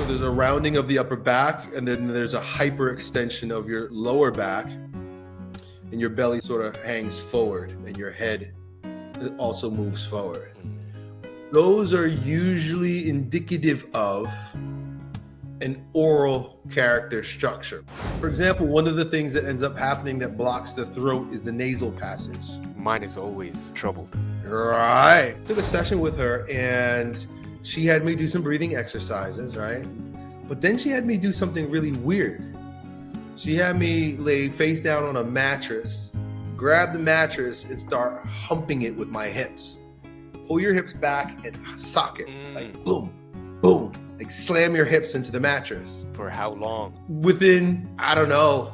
So there's a rounding of the upper back, and then there's a hyperextension of your lower back, and your belly sort of hangs forward, and your head also moves forward. Those are usually indicative of an oral character structure. For example, one of the things that ends up happening that blocks the throat is the nasal passage. Mine is always troubled. Right. Took a session with her, and she had me do some breathing exercises, right? But then she had me do something really weird. She had me lay face down on a mattress, grab the mattress, and start humping it with my hips. Pull your hips back and sock it, like boom, boom, like slam your hips into the mattress. For how long? Within, I don't know,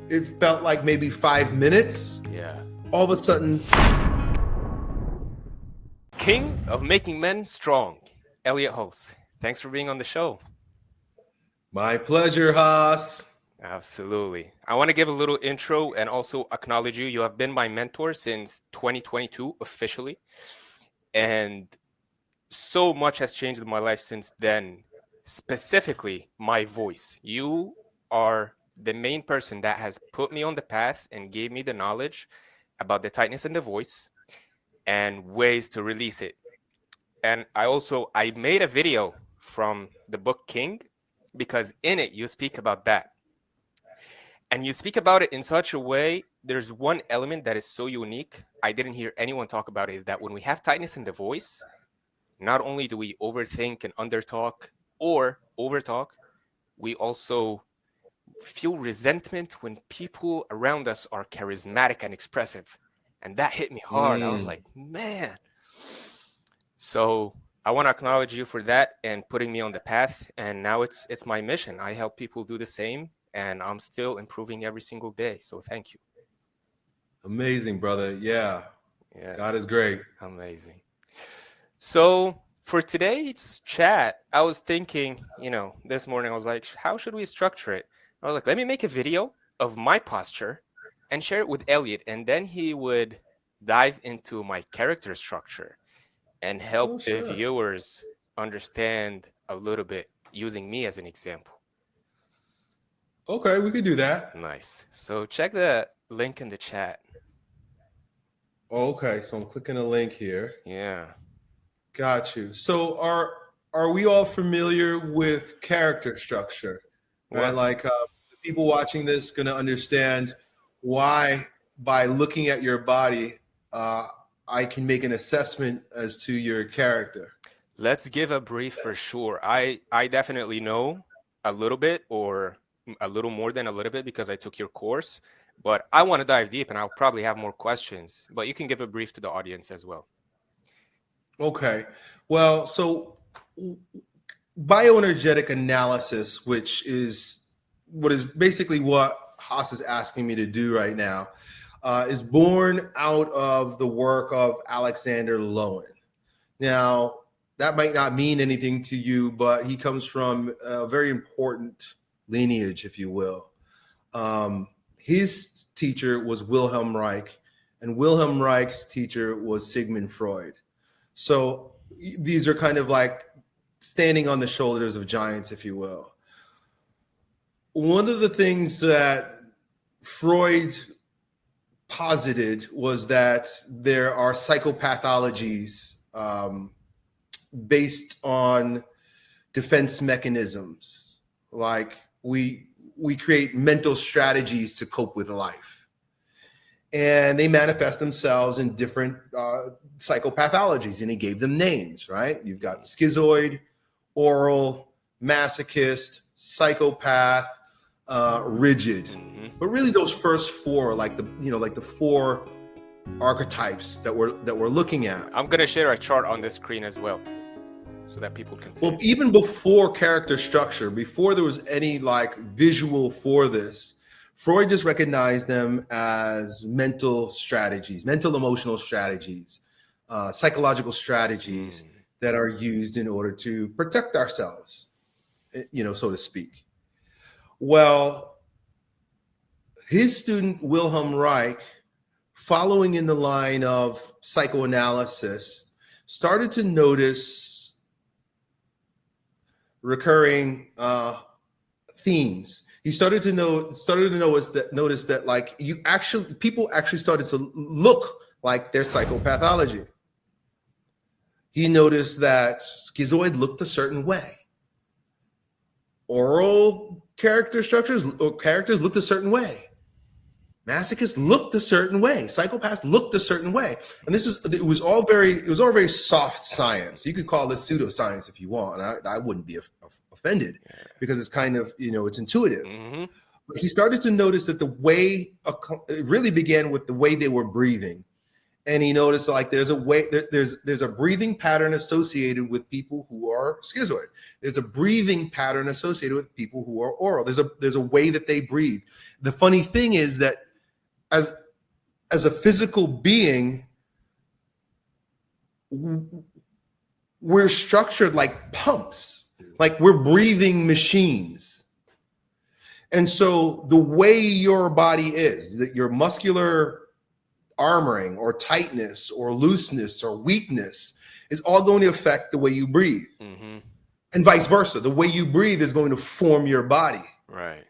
it felt like maybe 5 minutes. Yeah. All of a sudden. King of making men strong, Elliott Hulse. Thanks for being on the show. My pleasure, Hoss. Absolutely. I want to give a little intro and also acknowledge you. You have been my mentor since 2022 officially. And so much has changed in my life since then, specifically my voice. You are the main person that has put me on the path and gave me the knowledge about the tightness in the voice and ways to release it. And I made a video from the book King, because in it you speak about that. And you speak about it in such a way, there's one element that is so unique, I didn't hear anyone talk about it, is that when we have tightness in the voice, not only do we overthink and undertalk or overtalk, we also feel resentment when people around us are charismatic and expressive. And that hit me hard. I was like, man. So I want to acknowledge you for that and putting me on the path. And now it's my mission. I help people do the same. And I'm still improving every single day. So thank you. Amazing, brother. Yeah. God is great. Amazing. So for today's chat, I was thinking, this morning, I was like, how should we structure it? I was like, let me make a video of my posture and share it with Elliott. And then he would dive into my character structure and help the viewers understand a little bit using me as an example. Okay, we could do that. Nice. So check the link in the chat. Okay, so I'm clicking a link here. Yeah. Got you. So are we all familiar with character structure? Right? Like people watching this going to understand why by looking at your body, I can make an assessment as to your character. Let's give a brief for sure. I definitely know a little bit, or a little more than a little bit, because I took your course, but I want to dive deep and I'll probably have more questions, but you can give a brief to the audience as well. Okay. Well, so bioenergetic analysis, which is basically what Hoss is asking me to do right now, is born out of the work of Alexander Lowen. Now, that might not mean anything to you, but he comes from a very important lineage, if you will. His teacher was Whilhem Reich, and Whilhem Reich's teacher was Sigmund Freud. So these are kind of like standing on the shoulders of giants, if you will. One of the things that Freud posited was that there are psychopathologies based on defense mechanisms. Like we create mental strategies to cope with life. And they manifest themselves in different psychopathologies, and he gave them names, right? You've got schizoid, oral, masochist, psychopath, rigid. But really those first four, like the four archetypes that we're looking at. I'm going to share a chart on the screen as well, so that people can see. Well, even before character structure, before there was any like visual for this, Freud just recognized them as mental strategies, mental emotional strategies, psychological strategies that are used in order to protect ourselves, so to speak. Well, his student Whilhem Reich, following in the line of psychoanalysis, started to notice recurring themes. He started to notice that like people actually started to look like their psychopathology. He noticed that schizoid looked a certain way. Oral characters looked a certain way. Masochists looked a certain way. Psychopaths looked a certain way. And it was all very soft science. You could call this pseudoscience if you want. And I wouldn't be offended because it's kind of, it's intuitive. Mm-hmm. But he started to notice that it really began with the way they were breathing. And he noticed like there's a breathing pattern associated with people who are schizoid. There's a breathing pattern associated with people who are oral. There's a way that they breathe. The funny thing is that as a physical being, we're structured like pumps, like we're breathing machines. And so the way your body is, that your muscular armoring or tightness or looseness or weakness is all going to affect the way you breathe. Mm-hmm. And vice versa. The way you breathe is going to form your body. Right.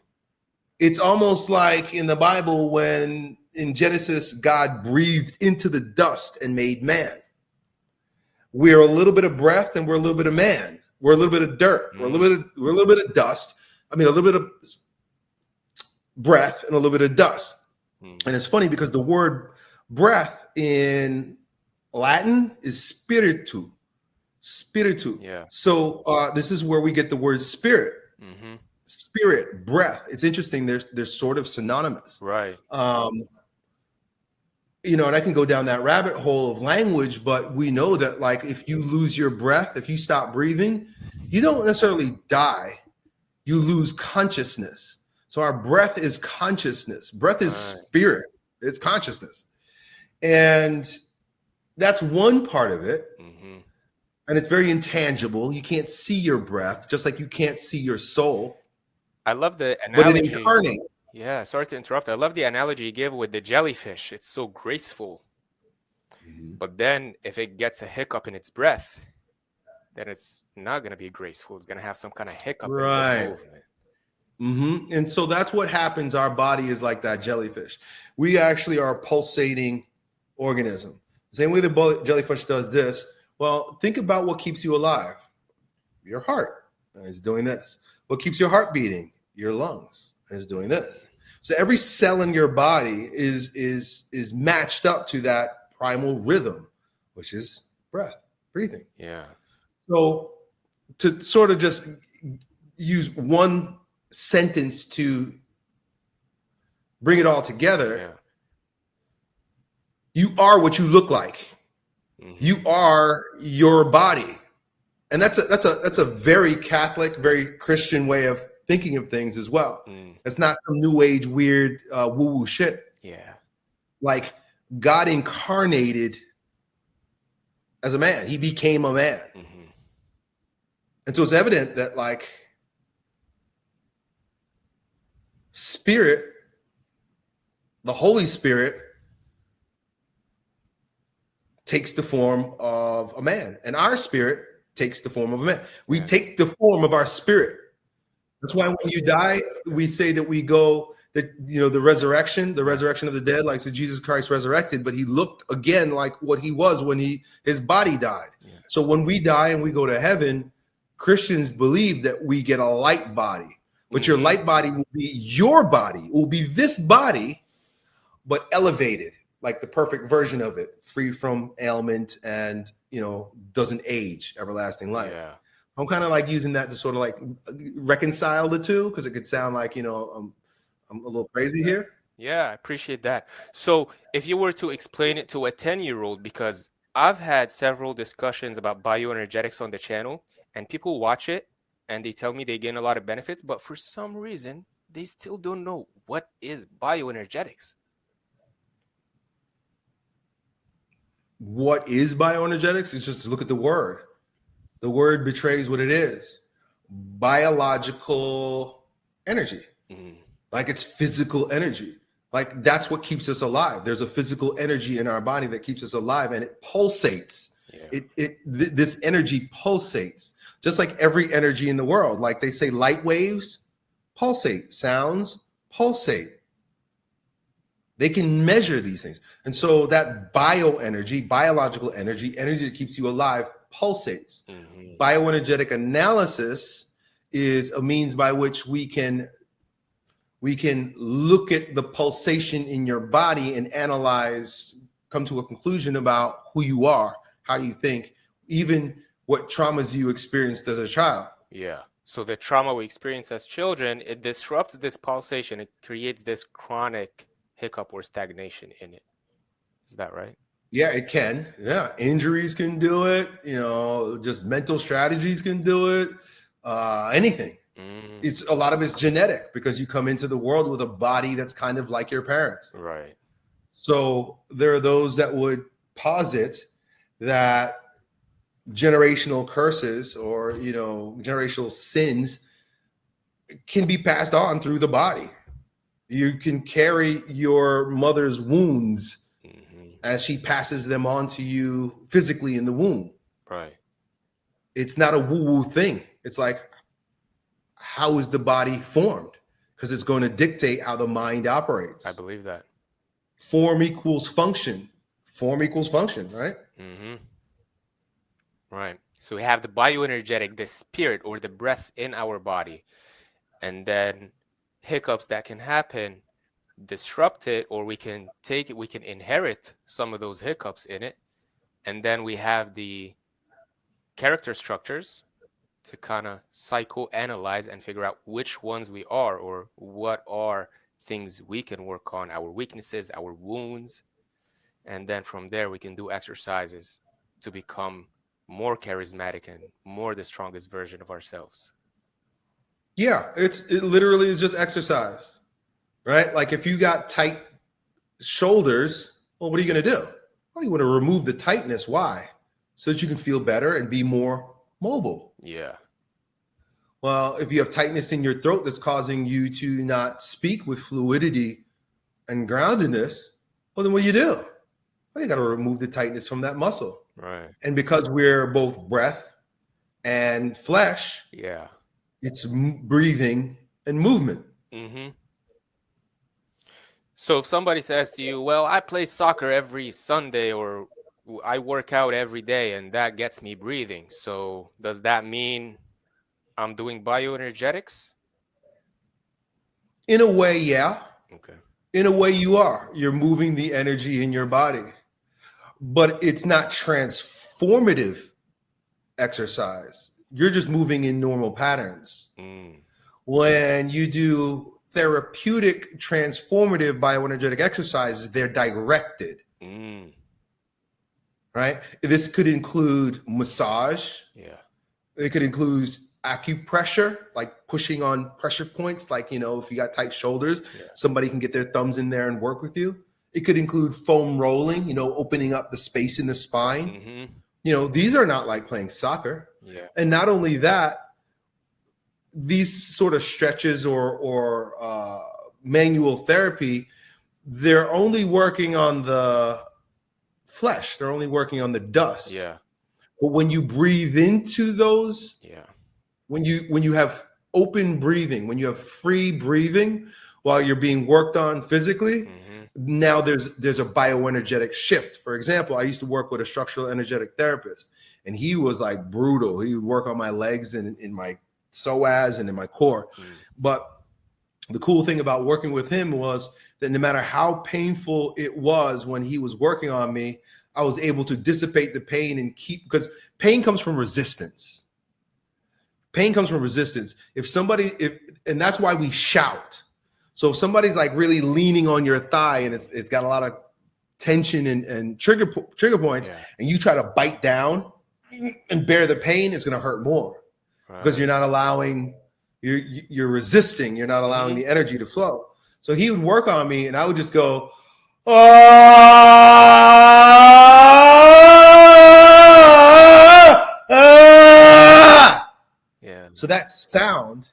It's almost like in the Bible when in Genesis, God breathed into the dust and made man. We're a little bit of breath and we're a little bit of man. We're a little bit of dirt. We're a little bit of dust. I mean, a little bit of breath and a little bit of dust. And it's funny because the word breath in Latin is spiritu. Yeah. So this is where we get the word spirit. Mm-hmm. Spirit, breath. It's interesting. They're sort of synonymous. Right. And I can go down that rabbit hole of language, but we know that like if you lose your breath, if you stop breathing, you don't necessarily die. You lose consciousness. So our breath is consciousness. Breath is spirit. It's consciousness. And that's one part of it. Mm-hmm. And it's very intangible. You can't see your breath, just like you can't see your soul. I love the analogy. But it incarnates. Yeah, sorry to interrupt. I love the analogy you gave with the jellyfish. It's so graceful. Mm-hmm. But then if it gets a hiccup in its breath, then it's not going to be graceful. It's going to have some kind of hiccup in its movement. Mm-hmm. And so that's what happens. Our body is like that jellyfish. We actually are a pulsating organism. The same way the jellyfish does this. Well, think about what keeps you alive. Your heart is doing this. What keeps your heart beating? Your lungs is doing this. So every cell in your body is matched up to that primal rhythm, which is breathing. Yeah. So to sort of just use one sentence to bring it all together, you are what you look like. Mm-hmm. You are your body. And that's a very Catholic, very Christian way of thinking of things as well. It's not some new age weird woo-woo shit. Yeah. Like God incarnated as a man. He became a man. Mm-hmm. And so it's evident that like Spirit, the Holy Spirit, takes the form of a man, and our spirit takes the form of a man. We take the form of our spirit. That's why when you die, we say that we go, that the resurrection of the dead, like so Jesus Christ resurrected, but he looked again like what he was when his body died. Yeah. So when we die and we go to heaven, Christians believe that we get a light body, but your light body will be your body. It will be this body, but elevated, like the perfect version of it, free from ailment and, doesn't age, everlasting life. Yeah. I'm kind of like using that to sort of like reconcile the two, because it could sound like, I'm a little crazy here. Yeah, I appreciate that. So if you were to explain it to a 10-year-old, because I've had several discussions about bioenergetics on the channel, and people watch it and they tell me they gain a lot of benefits, but for some reason, they still don't know what is bioenergetics. What is bioenergetics? It's just to look at the word. The word betrays what it is. Biological energy. Like it's physical energy. Like that's what keeps us alive. There's a physical energy in our body that keeps us alive, and it pulsates. Yeah. This energy pulsates. just like every energy in the world. Like they say, light waves pulsate, sounds pulsate. They can measure these things. And so that bioenergy, biological energy, energy that keeps you alive, pulsates. Bioenergetic analysis is a means by which we can look at the pulsation in your body and analyze, come to a conclusion about who you are, how you think, even what traumas you experienced as a child. Yeah. So the trauma we experience as children, it disrupts this pulsation. It creates this chronic hiccup or stagnation in it. Is that right? Yeah, it can. Yeah, injuries can do it. You know, just mental strategies can do it. Anything. It's a lot of it's genetic because you come into the world with a body that's kind of like your parents. Right. So there are those that would posit that generational curses or, you know, generational sins can be passed on through the body. You can carry your mother's wounds as she passes them on to you physically in the womb. Right. It's not a woo-woo thing. It's like, how is the body formed? Because it's going to dictate how the mind operates. I believe that. Form equals function. Form equals function, right? Right. So we have the bioenergetic, the spirit or the breath in our body, and then hiccups that can happen disrupt it, or we can take it, we can inherit some of those hiccups in it. And then we have the character structures to kind of psychoanalyze and figure out which ones we are, or what are things we can work on, our weaknesses, our wounds. And then from there, we can do exercises to become more charismatic and more the strongest version of ourselves. Yeah, it literally is just exercise, right? Like if you got tight shoulders, well, what are you going to do? Well, you want to remove the tightness. Why? So that you can feel better and be more mobile. Yeah. Well, if you have tightness in your throat that's causing you to not speak with fluidity and groundedness, well, then what do? Well, you got to remove the tightness from that muscle. Right. And because we're both breath and flesh, yeah, it's breathing and movement. So if somebody says to you, well, I play soccer every Sunday, or I work out every day, and that gets me breathing, so does that mean I'm doing bioenergetics? In a way, yeah. Okay. In a way, you are. You're moving the energy in your body. But it's not transformative exercise. You're just moving in normal patterns. When you do therapeutic, transformative bioenergetic exercises, they're directed. Right? This could include massage. Yeah. It could include acupressure, like pushing on pressure points. Like, you know, if you got tight shoulders, somebody can get their thumbs in there and work with you. It could include foam rolling, you know, opening up the space in the spine. You know, these are not like playing soccer. Yeah. And not only that, these sort of stretches or manual therapy, they're only working on the flesh. They're only working on the dust. Yeah. But when you breathe into those, when you have open breathing, when you have free breathing while you're being worked on physically, now there's a bioenergetic shift. For example, I used to work with a structural energetic therapist, and he was like brutal. He would work on my legs and in my psoas and in my core. But the cool thing about working with him was that no matter how painful it was when he was working on me, I was able to dissipate the pain and because pain comes from resistance. Pain comes from resistance. And that's why we shout. So if somebody's like really leaning on your thigh and it's got a lot of tension and trigger points, and you try to bite down and bear the pain, it's going to hurt more because you're not allowing, you're resisting, you're not allowing the energy to flow. So he would work on me and I would just go, So that sound,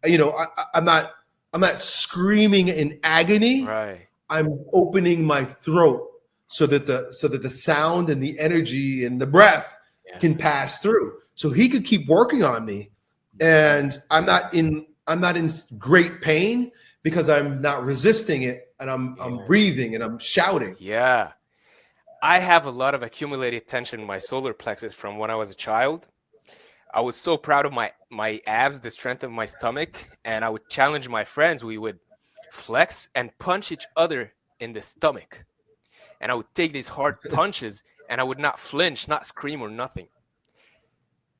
you know, I'm not screaming in agony. Right. I'm opening my throat so that the sound and the energy and the breath can pass through. so he could keep working on me, and I'm not in great pain because I'm not resisting it, and I'm breathing and I'm shouting. Yeah. I have a lot of accumulated tension in my solar plexus from when I was a child. I was so proud of my abs, the strength of my stomach, and I would challenge my friends. We would flex and punch each other in the stomach. And I would take these hard punches and I would not flinch, not scream or nothing.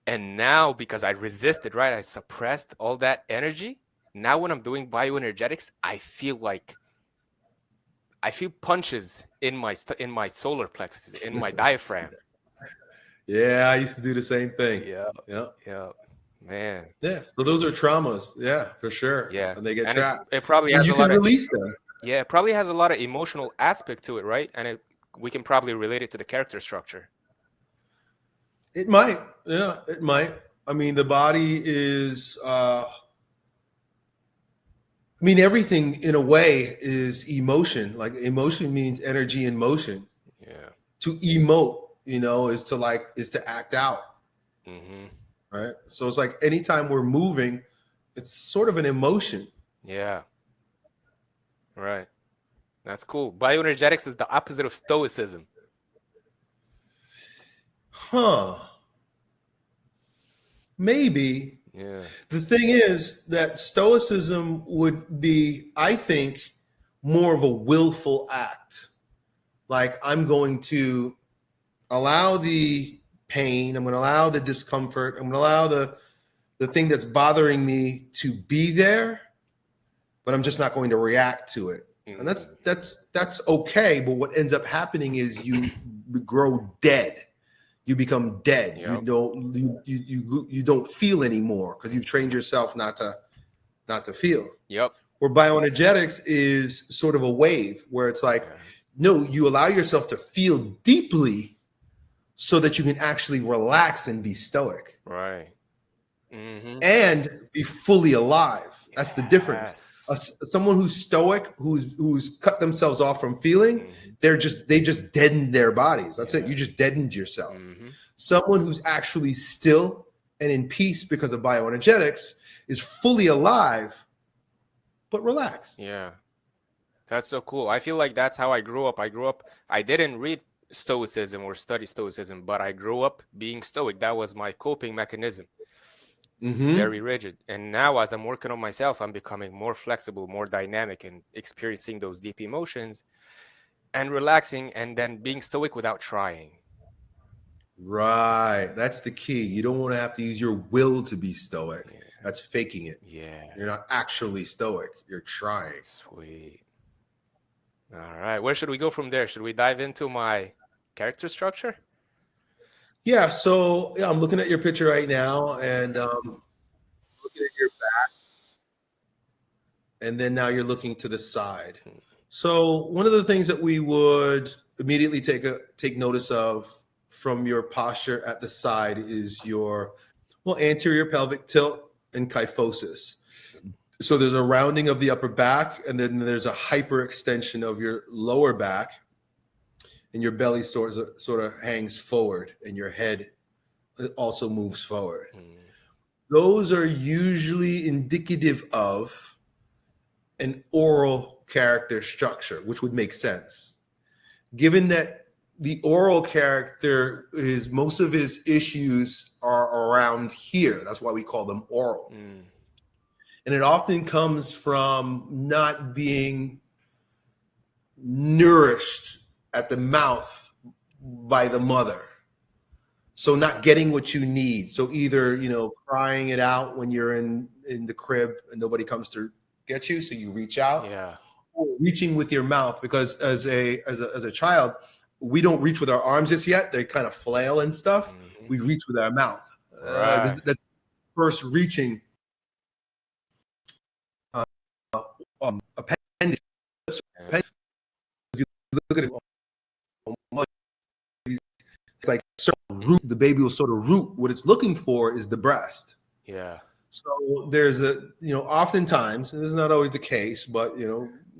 And now, because I resisted, right, I suppressed all that energy. Now when I'm doing bioenergetics, I feel punches in my solar plexus, in my diaphragm. Yeah, I used to do the same thing. Yeah. Yeah. Yeah. Man. Yeah. So those are traumas. Yeah, for sure. Yeah. And they get And trapped. it probably And has you a can lot of release them. Yeah, it probably has a lot of emotional aspect to it, right? And we can probably relate it to the character structure. It might. Yeah, it might. I mean, the body is I mean, everything in a way is emotion. Like emotion means energy in motion. Yeah. To emote, is to act out. Mm-hmm. Right. So it's like anytime we're moving, it's sort of an emotion. Yeah. Right. That's cool. Bioenergetics is the opposite of stoicism. Huh. Maybe. Yeah. The thing is that stoicism would be, I think, more of a willful act. Like I'm going to allow the pain, I'm going to allow the discomfort, I'm going to allow the thing that's bothering me to be there, but I'm just not going to react to it. And that's okay. But what ends up happening is you grow dead. You become dead. Yep. You don't feel anymore because you've trained yourself not to feel. Yep. Where bioenergetics is sort of a wave where it's like, no, you allow yourself to feel deeply so that you can actually relax and be stoic. Right. Mm-hmm. And be fully alive. That's the difference. Someone who's stoic, who's cut themselves off from feeling, they just deadened their bodies. That's it. You just deadened yourself. Mm-hmm. Someone who's actually still and in peace because of bioenergetics is fully alive, but relaxed. Yeah. That's so cool. I feel like that's how I grew up. I didn't read stoicism or study stoicism, but I grew up being stoic. That was my coping mechanism. Mm-hmm. Very rigid. And now as I'm working on myself, I'm becoming more flexible, more dynamic, and experiencing those deep emotions and relaxing and then being stoic without trying. Right. That's the key. You don't want to have to use your will to be stoic. Yeah. That's faking it. Yeah. You're not actually stoic. You're trying. Sweet. All right. Where should we go from there? Should we dive into my character structure? Yeah. So I'm looking at your picture right now and looking at your back. And then now you're looking to the side. So one of the things that we would immediately take notice of from your posture at the side is your anterior pelvic tilt and kyphosis. So there's a rounding of the upper back, and then there's a hyperextension of your lower back, and your belly sort of hangs forward, and your head also moves forward. Those are usually indicative of an oral character structure, which would make sense, given that the oral character is most of his issues are around here. That's why we call them oral. And it often comes from not being nourished at the mouth by the mother. So not getting what you need. So either, crying it out when you're in the crib and nobody comes to get you, so you reach out. Yeah. Or reaching with your mouth, because as a child, we don't reach with our arms just yet. They kind of flail and stuff. We reach with our mouth. Right. That's first reaching appendage. If you look at it, it's like root. The baby will sort of root. What it's looking for is the breast. Yeah. So there's oftentimes, and this is not always the case, but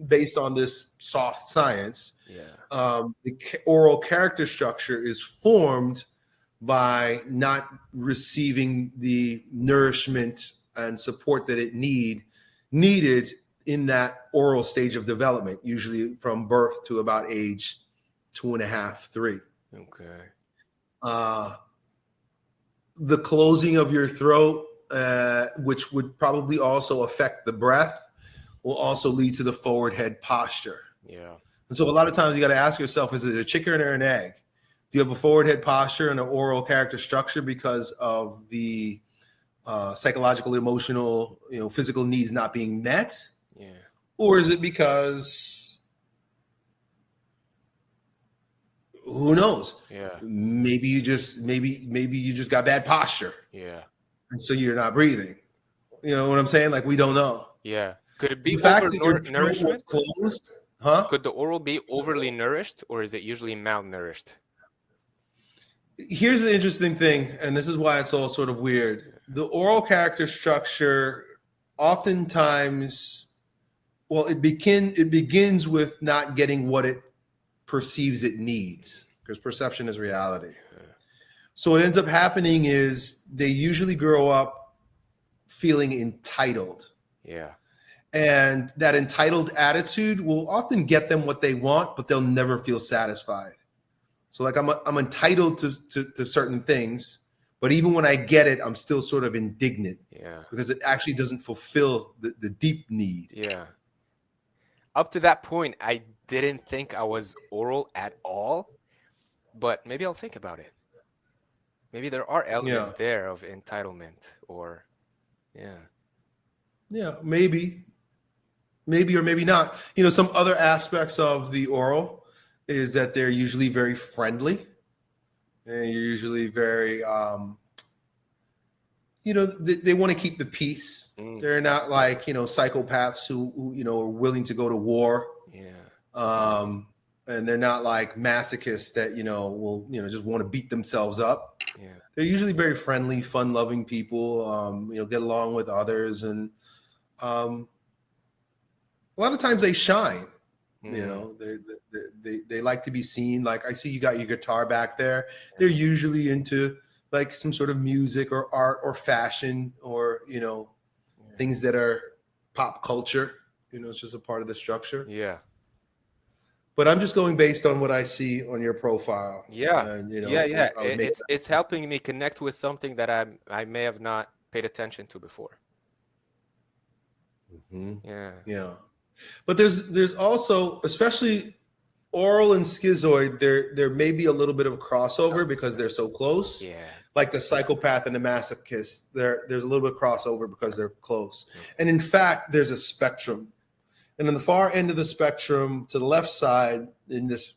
based on this soft science, the oral character structure is formed by not receiving the nourishment and support that it needed in that oral stage of development, usually from birth to about age 2.5, 3. Okay. The closing of your throat, which would probably also affect the breath, will also lead to the forward head posture. Yeah. And so a lot of times you got to ask yourself, is it a chicken or an egg? Do you have a forward head posture and an oral character structure because of the psychological, emotional, physical needs not being met? Yeah. Or is it because, who knows? Yeah. Maybe you just got bad posture. Yeah. And so you're not breathing. You know what I'm saying? Like, we don't know. Yeah. Could it be The fact that your throat was nourishment? closed, huh? Could the oral be overly nourished, or is it usually malnourished? Here's the interesting thing, and this is why it's all sort of weird. The oral character structure oftentimes, well, it begins with not getting what it perceives it needs, because perception is reality. So what ends up happening is they usually grow up feeling entitled. Yeah. And that entitled attitude will often get them what they want, but they'll never feel satisfied. So like I'm entitled to certain things, but even when I get it, I'm still sort of indignant. Yeah. Because it actually doesn't fulfill the deep need. Yeah. Up to that point, I didn't think I was oral at all, but maybe I'll think about it. Maybe there are elements there of entitlement, or Yeah, maybe or maybe not. Some other aspects of the oral is that they're usually very friendly, and you're usually very they want to keep the peace. They're not like psychopaths who are willing to go to war. And they're not like masochists that will just want to beat themselves up. They're usually very friendly, fun-loving people. Get along with others, and a lot of times they shine. They like to be seen. Like, I see you got your guitar back there. They're usually into like some sort of music or art or fashion or things that are pop culture. It's just a part of the structure. Yeah. But I'm just going based on what I see on your profile. Yeah. And, It's helping me connect with something that I may have not paid attention to before. Yeah. But there's also, especially oral and schizoid, there may be a little bit of a crossover because they're so close. Yeah. Like the psychopath and the masochist, there's a little bit of crossover because they're close. And in fact, there's a spectrum. And on the far end of the spectrum, to the left side in this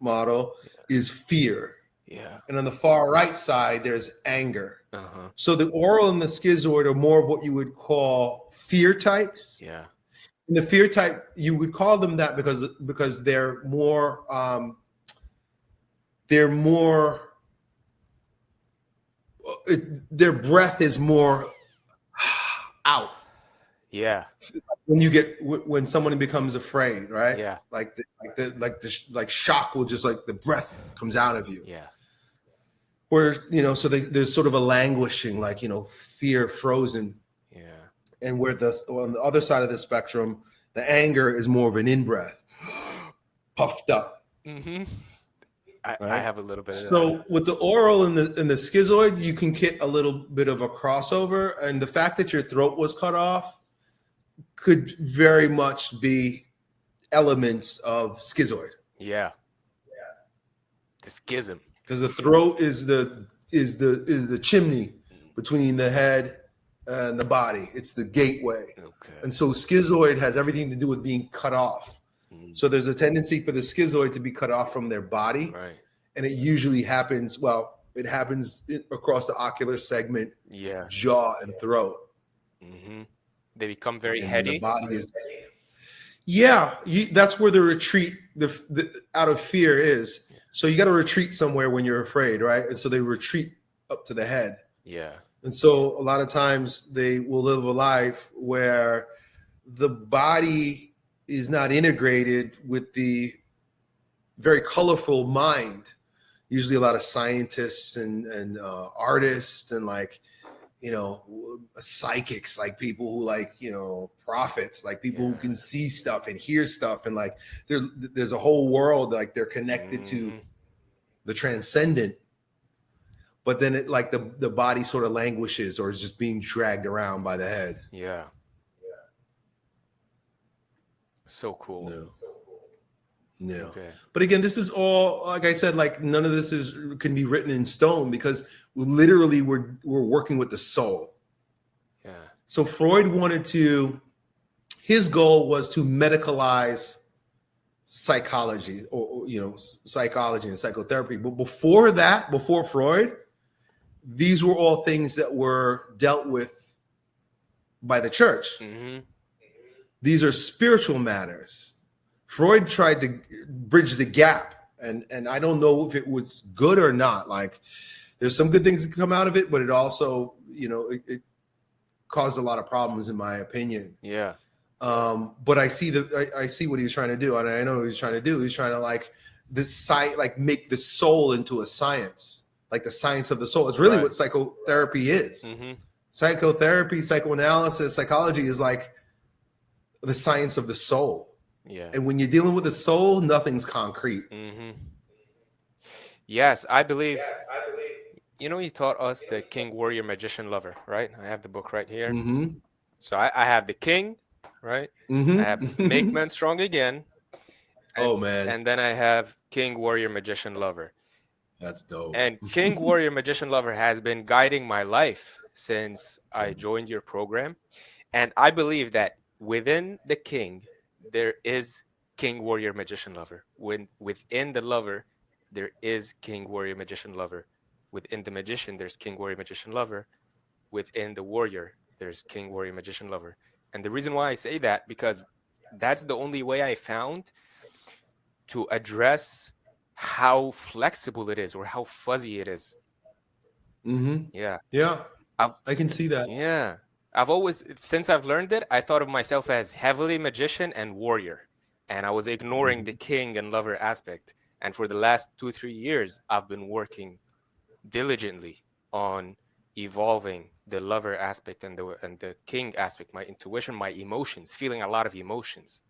model, is fear. Yeah. And on the far right side, there's anger. Uh-huh. So the oral and the schizoid are more of what you would call fear types. Yeah. And the fear type, you would call them that because they're more their breath is more out. Yeah. When someone becomes afraid, right? Yeah. Like shock will just, like, the breath comes out of you. Yeah. Where so there's sort of a languishing, like fear, frozen. Yeah. And where on the other side of the spectrum, the anger is more of an in-breath, puffed up. Mm-hmm. Right? I have a little bit of So that. with the oral and the schizoid, you can get a little bit of a crossover. And the fact that your throat was cut off could very much be elements of schizoid. Yeah. The schism. Because the throat is the chimney between the head and the body. It's the gateway. Okay. And so schizoid has everything to do with being cut off. So there's a tendency for the schizoid to be cut off from their body. Right. And it usually happens, across the ocular segment, jaw, and throat. Mm-hmm. They become very And heady. The body is, that's where the retreat, the out of fear is. So you got to retreat somewhere when you're afraid, right? And so they retreat up to the head. Yeah. And so a lot of times they will live a life where the body is not integrated with the very colorful mind. usually a lot of scientists and artists and like, you know, psychics, like people who like, you know, prophets, like people who can see stuff and hear stuff. And like there's a whole world, like they're connected to the transcendent. But then it like the body sort of languishes or is just being dragged around by the head. Yeah. So cool. Yeah. Okay. But again, this is all, like I said, like none of this can be written in stone because literally we're working with the soul. Yeah. So Freud his goal was to medicalize psychology or you know, psychology and psychotherapy. But before Freud, these were all things that were dealt with by the church. Mm-hmm. These are spiritual matters. Freud tried to bridge the gap, and I don't know if it was good or not. Like, there's some good things that come out of it, but it also, you know, it caused a lot of problems, in my opinion. Yeah. But I see what he was trying to do, and I know what he's trying to do. He's trying to like make the soul into a science, like the science of the soul. It's really what psychotherapy is. Mm-hmm. Psychotherapy, psychoanalysis, psychology is like the science of the soul. Yeah. And when you're dealing with the soul, nothing's concrete. Mm-hmm. Yes, I believe. You know, he taught us the king, warrior, magician, lover, right? I have the book right here. Mm-hmm. So I have the king, right? Mm-hmm. I have make men strong again. Oh man. And then I have king, warrior, magician, lover. That's dope. And king, warrior, magician, lover has been guiding my life since I joined your program. And I believe that within the king, there is king, warrior, magician, lover. Within the lover, there is king, warrior, magician, lover. Within the magician, there's king, warrior, magician, lover. Within the warrior, there's king, warrior, magician, lover. And the reason why I say that, because that's the only way I found to address how flexible it is or how fuzzy it is. Mm-hmm. Yeah. Yeah. I can see that. Yeah. I've always, since I've learned it, I thought of myself as heavily magician and warrior. And I was ignoring the king and lover aspect. And for the last 2-3 years, I've been working diligently on evolving the lover aspect and the king aspect, my intuition, my emotions, feeling a lot of emotions.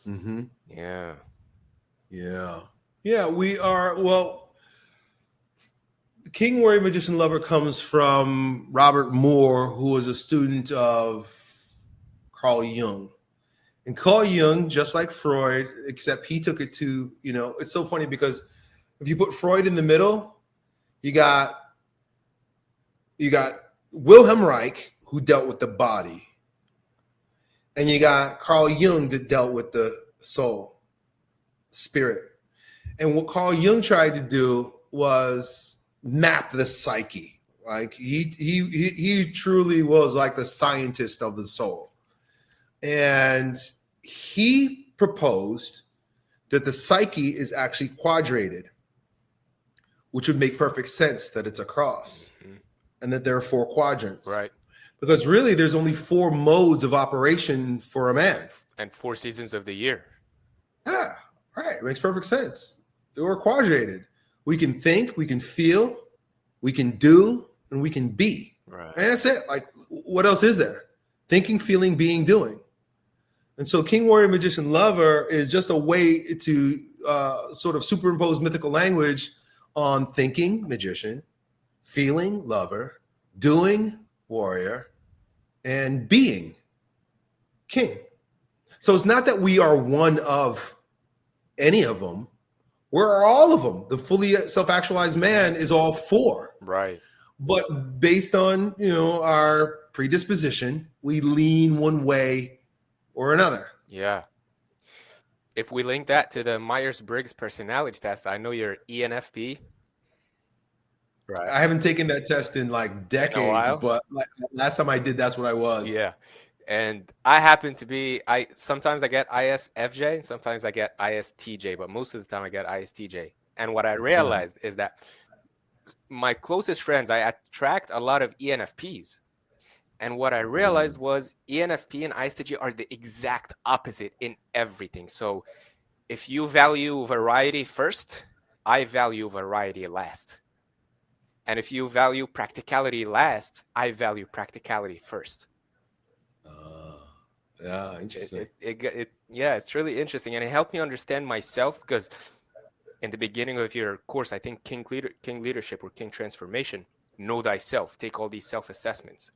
Mm-hmm. Yeah. We are, well, King, Warrior, Magician, Lover comes from Robert Moore, who was a student of Carl Jung. And Carl Jung, just like Freud, except he took it to, you know, it's so funny because if you put Freud in the middle, you got Whilhem Reich, who dealt with the body. And you got Carl Jung that dealt with the soul, spirit. And what Carl Jung tried to do was map the psyche. Like he truly was like the scientist of the soul. And he proposed that the psyche is actually quadrated, which would make perfect sense that it's a cross and that there are 4 quadrants. Right. Because really there's only 4 modes of operation for a man. And 4 seasons of the year. Yeah, right. It makes perfect sense. We're quadrated. We can think, we can feel, we can do, and we can be. Right. And that's it. Like, what else is there? Thinking, feeling, being, doing. And so King, Warrior, Magician, Lover is just a way to sort of superimpose mythical language on thinking, magician, feeling, lover, doing, warrior, and being, king. So it's not that we are one of any of them. We're all of them. The fully self-actualized man is all 4. Right. But based on, you know, our predisposition, we lean one way or another. Yeah. If we link that to the Myers-Briggs personality test, I know you're ENFP. Right. I haven't taken that test in like decades, but like, last time I did, that's what I was. Yeah. And I happen to be, sometimes I get ISFJ and sometimes I get ISTJ, but most of the time I get ISTJ. And what I realized is that my closest friends, I attract a lot of ENFPs. And what I realized was ENFP and ISTJ are the exact opposite in everything. So if you value variety first I value variety last. And if you value practicality last, I value practicality first. Yeah, interesting. Yeah, it's really interesting. And it helped me understand myself, because in the beginning of your course, I think King Leadership or King Transformation, know thyself, take all these self-assessments.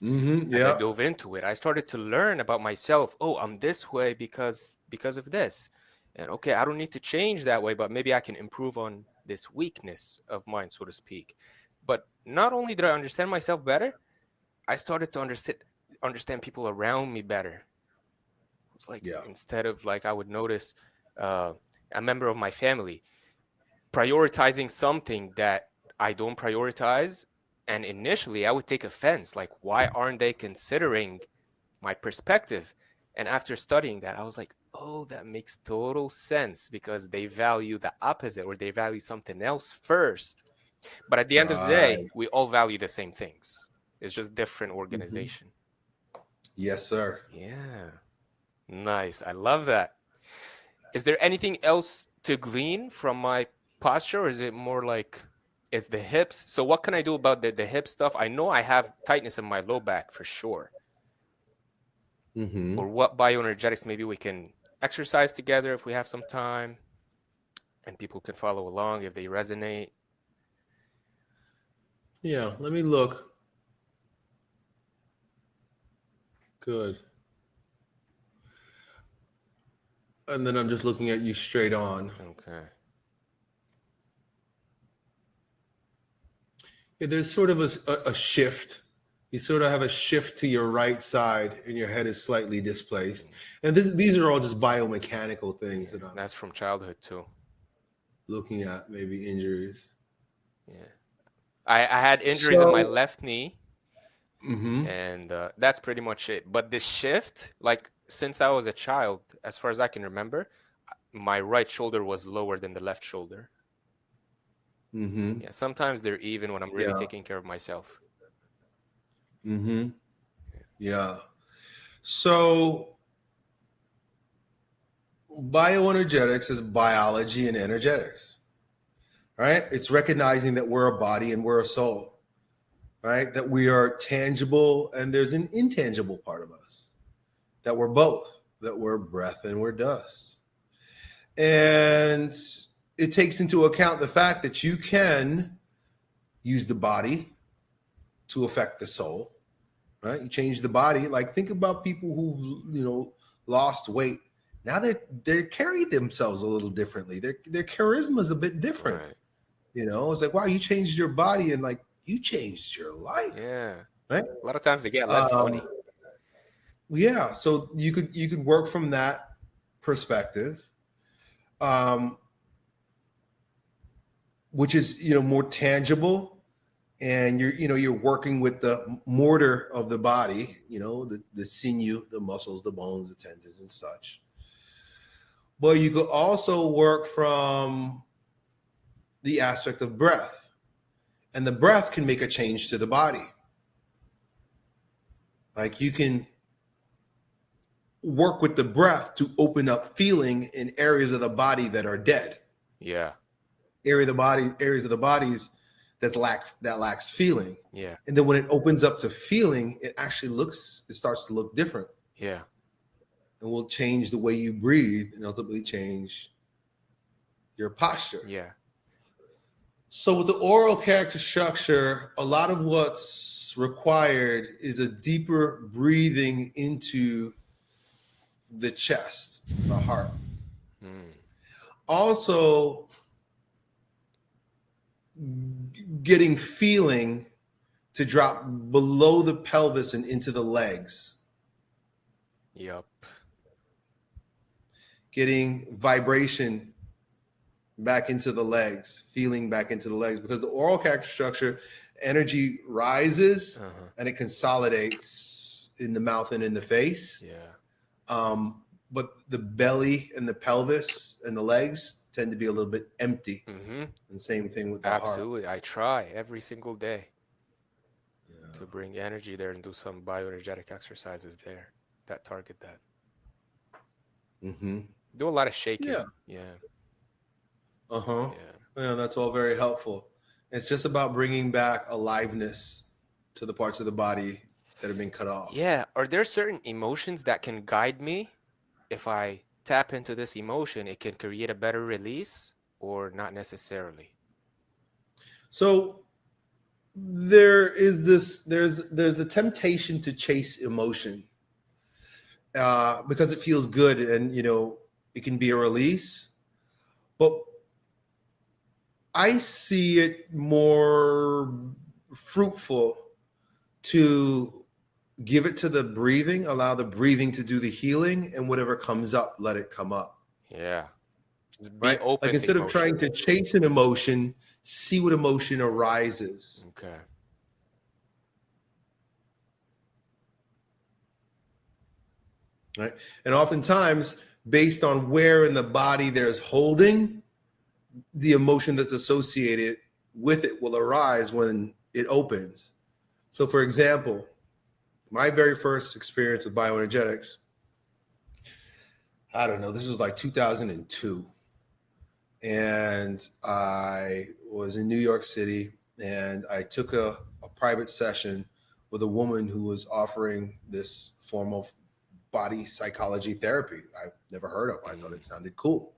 As I Yeah. dove into it, I started to learn about myself. Oh, I'm this way because of this. And okay, I don't need to change that way, but maybe I can improve on this weakness of mine, so to speak. But not only did I understand myself better, I started to understand people around me better. It's like, Yeah. instead of, like, I would notice a member of my family prioritizing something that I don't prioritize, and initially I would take offense, like, why aren't they considering my perspective? And after studying that, I was like, oh, that makes total sense, because they value the opposite, or they value something else first. But at the end of the Right. day, we all value the same things. It's just different Mhm. organization. Yes, sir. Yeah. Nice. I love that. Is there anything else to glean from my posture, or is it more like it's the hips? So what can I do about the hip stuff? I know I have tightness in my low back for sure. Or what bioenergetics maybe we can exercise together if we have some time, and people can follow along if they resonate. Yeah, let me look. Good. And then I'm just looking at you straight on. Okay. Yeah, there's sort of a shift. You sort of have a shift to your right side, and your head is slightly displaced. And these are all just biomechanical things that I'm That's from childhood too. looking at, maybe injuries. Yeah. I had injuries in my So, left knee, and that's pretty much it. But this shift, like, since I was a child, as far as I can remember, my right shoulder was lower than the left shoulder. Yeah, sometimes they're even when I'm really yeah, taking care of myself. yeah. So, bioenergetics is biology and energetics, right? It's recognizing that we're a body and we're a soul, right? That we are tangible and there's an intangible part of us, that we're both, that we're breath and we're dust. And it takes into account the fact that you can use the body to affect the soul, right? You change the body. Like, think about people who've, lost weight. Now they carry themselves a little differently. Their charisma is a bit different. Right. It's like, wow, you changed your body and like you changed your life, Yeah. right? A lot of times they get less funny. Yeah. So you could work from that perspective, which is more tangible, and you're working with the mortar of the body, the sinew, the muscles, the bones, the tendons, and such. But you could also work from the aspect of breath, and the breath can make a change to the body. Like, you can work with the breath to open up feeling in areas of the body that are dead. Yeah. Areas of the bodies that lacks feeling. Yeah. And then when it opens up to feeling, it starts to look different. Yeah. And will change the way you breathe and ultimately change your posture. Yeah. So with the oral character structure, a lot of what's required is a deeper breathing into the chest, the heart. Also, getting feeling to drop below the pelvis and into the legs. Yep. Getting vibration back into the legs, feeling back into the legs, because the oral character structure, energy rises and it consolidates in the mouth and in the face. Yeah. But the belly and the pelvis and the legs tend to be a little bit empty. And same thing with the heart. Absolutely. I try every single day to bring energy there and do some bioenergetic exercises there that target that. Do a lot of shaking. Yeah. Uh-huh. Yeah. Yeah, that's all very helpful. It's just about bringing back aliveness to the parts of the body that have been cut off. Yeah. Are there certain emotions that can guide me? If I tap into this emotion, it can create a better release, or not necessarily? So there's the temptation to chase emotion because it feels good, and it can be a release. But I see it more fruitful to give it to the breathing, allow the breathing to do the healing, and whatever comes up, let it come up. Yeah. Just be Right? Like open to instead of emotion. trying to chase an emotion, see what emotion arises. Okay. Right? And oftentimes, based on where in the body there's holding, the emotion that's associated with it will arise when it opens. So, for example, my very first experience with bioenergetics, I don't know, this was like 2002. And I was in New York City, and I took a private session with a woman who was offering this form of body psychology therapy I've never heard of. I thought it sounded cool.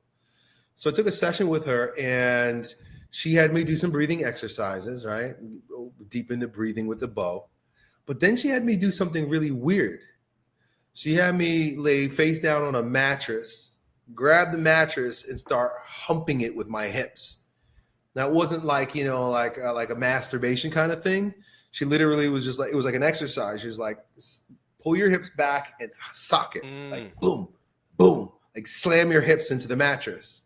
So I took a session with her, and she had me do some breathing exercises, right? Deep into breathing with the bow. But then she had me do something really weird. She had me lay face down on a mattress, grab the mattress, and start humping it with my hips. Now, it wasn't like, like a masturbation kind of thing. She literally was just like, it was like an exercise. She was like, pull your hips back and sock it. Like, boom, boom. Like, slam your hips into the mattress.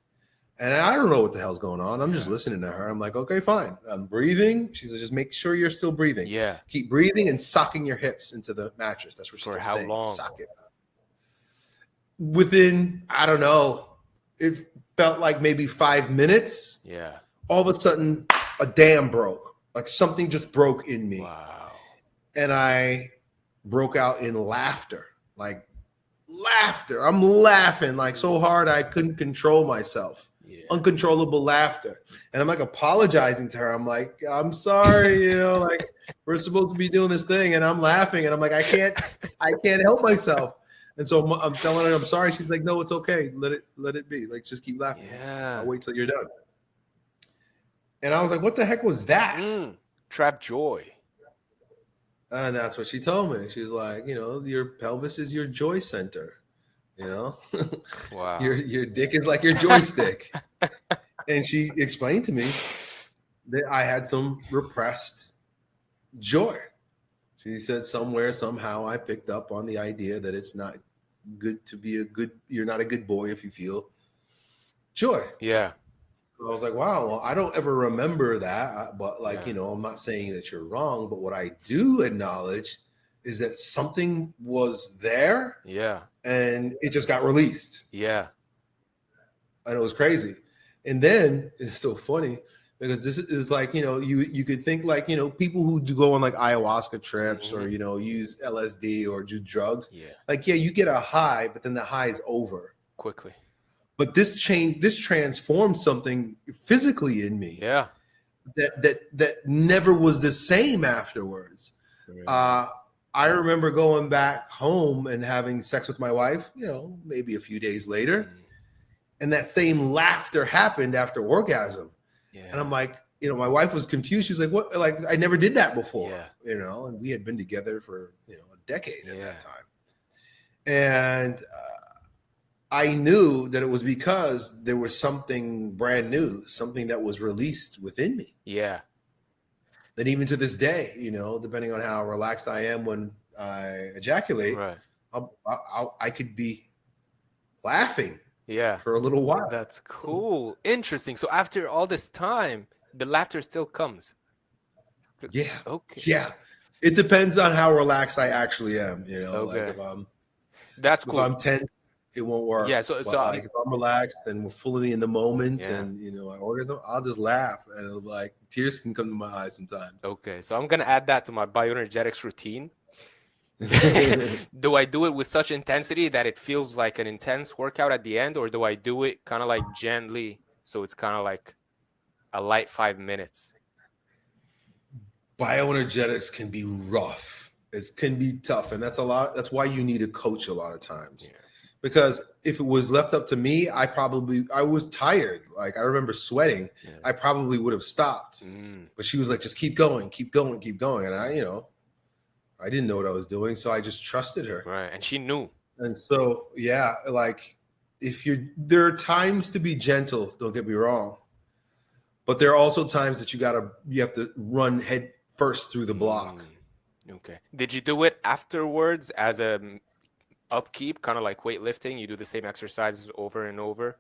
And I don't know what the hell's going on. I'm just listening to her. I'm like, okay, fine. I'm breathing. She says, just make sure you're still breathing. Yeah. Keep breathing and socking your hips into the mattress. That's what she For kept how saying. long? Sock it. Within, I don't know, it felt like maybe 5 minutes. Yeah. All of a sudden, a dam broke. Like something just broke in me. Wow. And I broke out in laughter. Like laughter. I'm laughing like so hard I couldn't control myself. Yeah. Uncontrollable laughter. And I'm like apologizing to her. I'm like, I'm sorry, like we're supposed to be doing this thing, and I'm laughing, and I'm like, I can't help myself. And so I'm telling her I'm sorry. She's like, no, it's okay. Let it be. Like, just keep laughing. Yeah. I'll wait till you're done. And I was like, what the heck was that? Trap joy. And that's what she told me. She's like, your pelvis is your joy center. Wow. Your dick is like your joystick. And she explained to me that I had some repressed joy. She said somewhere, somehow I picked up on the idea that it's not good to be you're not a good boy if you feel joy. Yeah. So I was like, wow, well, I don't ever remember that. But I'm not saying that you're wrong. But what I do acknowledge is that something was there. Yeah. And it just got released. Yeah. And it was crazy. And then it's so funny because this is like, you could think like, people who do go on like ayahuasca trips or, use LSD or do drugs. Yeah. Like, you get a high, but then the high is over Quickly. But this transformed something physically in me. Yeah. That never was the same afterwards. I remember going back home and having sex with my wife, maybe a few days later. And that same laughter happened after orgasm. Yeah. And I'm like, my wife was confused. She's like, what? Like, I never did that before, and we had been together for, a decade at that time. And I knew that it was because there was something brand new, something that was released within me. Yeah. That even to this day, depending on how relaxed I am when I ejaculate, right. I could be laughing for a little while. That's cool. Interesting. So after all this time, the laughter still comes. Yeah. Okay. Yeah. It depends on how relaxed I actually am, Okay. Like That's cool. If I'm tense, it won't work. Yeah, so if I'm relaxed and we're fully in the moment and I orgasm, I'll just laugh and like tears can come to my eyes sometimes. Okay, so I'm gonna add that to my bioenergetics routine. Do I do it with such intensity that it feels like an intense workout at the end, or do I do it kind of like gently So it's kind of like a light 5 minutes. Bioenergetics can be rough. It can be tough. And that's why you need a coach a lot of times. Yeah. Because if it was left up to me, I was tired. Like I remember sweating. Yeah. I probably would have stopped. But she was like, just keep going, keep going, keep going. And I didn't know what I was doing. So I just trusted her. Right. And she knew. And so, yeah, like there are times to be gentle, don't get me wrong. But there are also times that you have to run head first through the block. Okay. Did you do it afterwards as a upkeep, kind of like weightlifting? You do the same exercises over and over?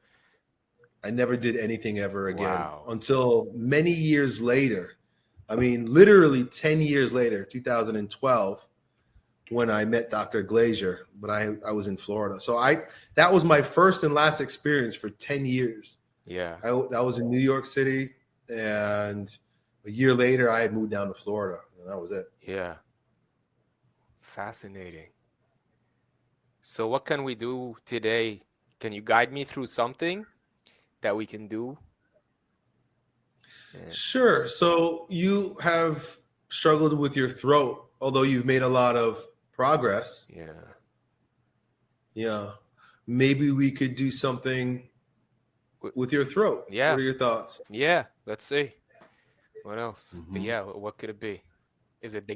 I never did anything ever again until many years later. I mean, literally 10 years later, 2012, when I met Dr. Glazier, but I was in Florida. So that was my first and last experience for 10 years. Yeah. That was in New York City. And a year later, I had moved down to Florida. And that was it. Yeah. Fascinating. So what can we do today? Can you guide me through something that we can do? Yeah. Sure. So you have struggled with your throat, although you've made a lot of progress. Yeah. Yeah. Maybe we could do something with your throat. Yeah. What are your thoughts? Yeah. Let's see. What else? But yeah, what could it be? Is it the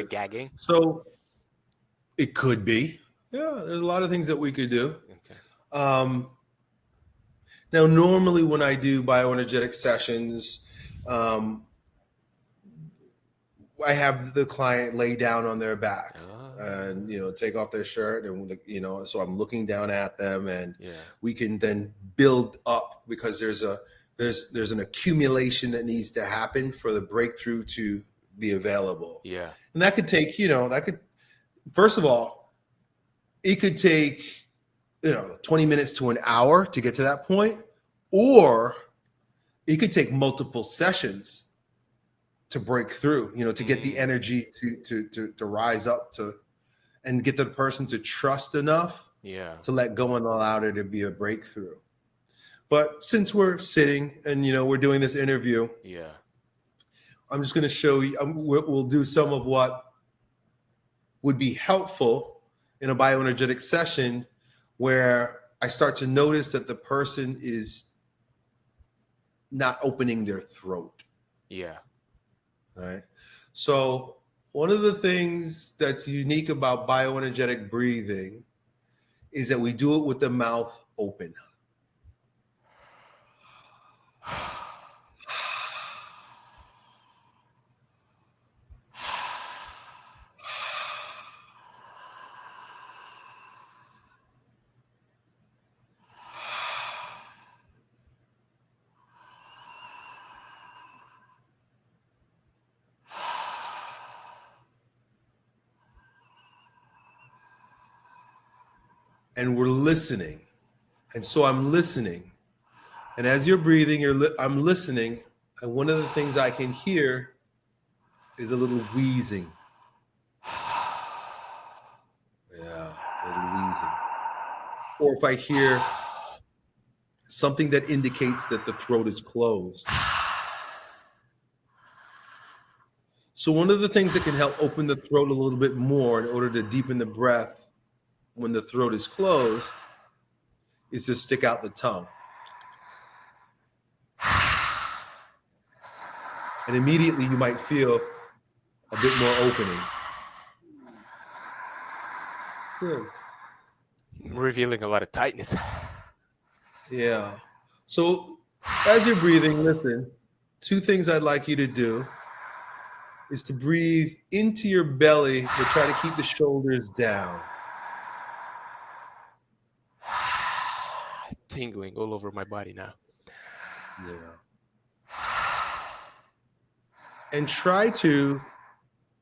gagging? So it could be. Yeah, there's a lot of things that we could do. Okay. Now, normally when I do bioenergetic sessions, I have the client lay down on their back and, take off their shirt and, so I'm looking down at them and we can then build up because there's an accumulation that needs to happen for the breakthrough to be available. Yeah. And that could take, first of all, it could take, 20 minutes to an hour to get to that point, or it could take multiple sessions to break through, to get the energy to rise up and get the person to trust enough to let go and allow there to be a breakthrough. But since we're sitting and, we're doing this interview, I'm just going to show you, we'll do some of what would be helpful in a bioenergetic session where I start to notice that the person is not opening their throat. Yeah. Right. So one of the things that's unique about bioenergetic breathing is that we do it with the mouth open. And we're listening. And so I'm listening. And as you're breathing, I'm listening. And one of the things I can hear is a little wheezing. Yeah, a little wheezing. Or if I hear something that indicates that the throat is closed. So one of the things that can help open the throat a little bit more in order to deepen the breath when the throat is closed is to stick out the tongue. And immediately you might feel a bit more opening. Good. Revealing a lot of tightness. Yeah. So as you're breathing, listen, two things I'd like you to do is to breathe into your belly, but try to keep the shoulders down. Tingling all over my body now. Yeah. And try to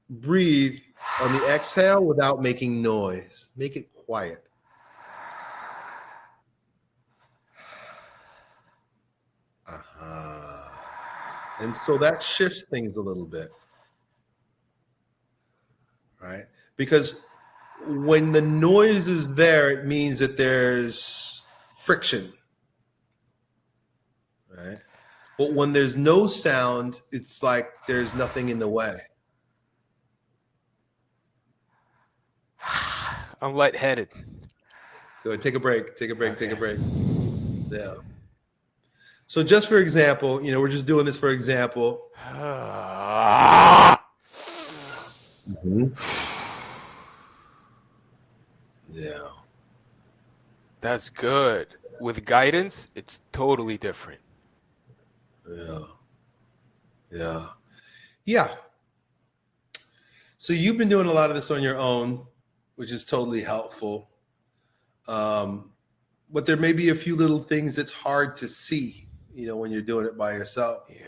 breathe on the exhale without making noise. Make it quiet. And so that shifts things a little bit. Right? Because when the noise is there, it means that there's friction. right? But when there's no sound, it's like there's nothing in the way. I'm lightheaded. Go ahead, take a break. Take a break. Okay. Take a break. Yeah. So just for example, we're just doing this for example. Yeah. That's good. With guidance, it's totally different. Yeah. Yeah. Yeah. So you've been doing a lot of this on your own, which is totally helpful. But there may be a few little things that's hard to see, when you're doing it by yourself. Yeah.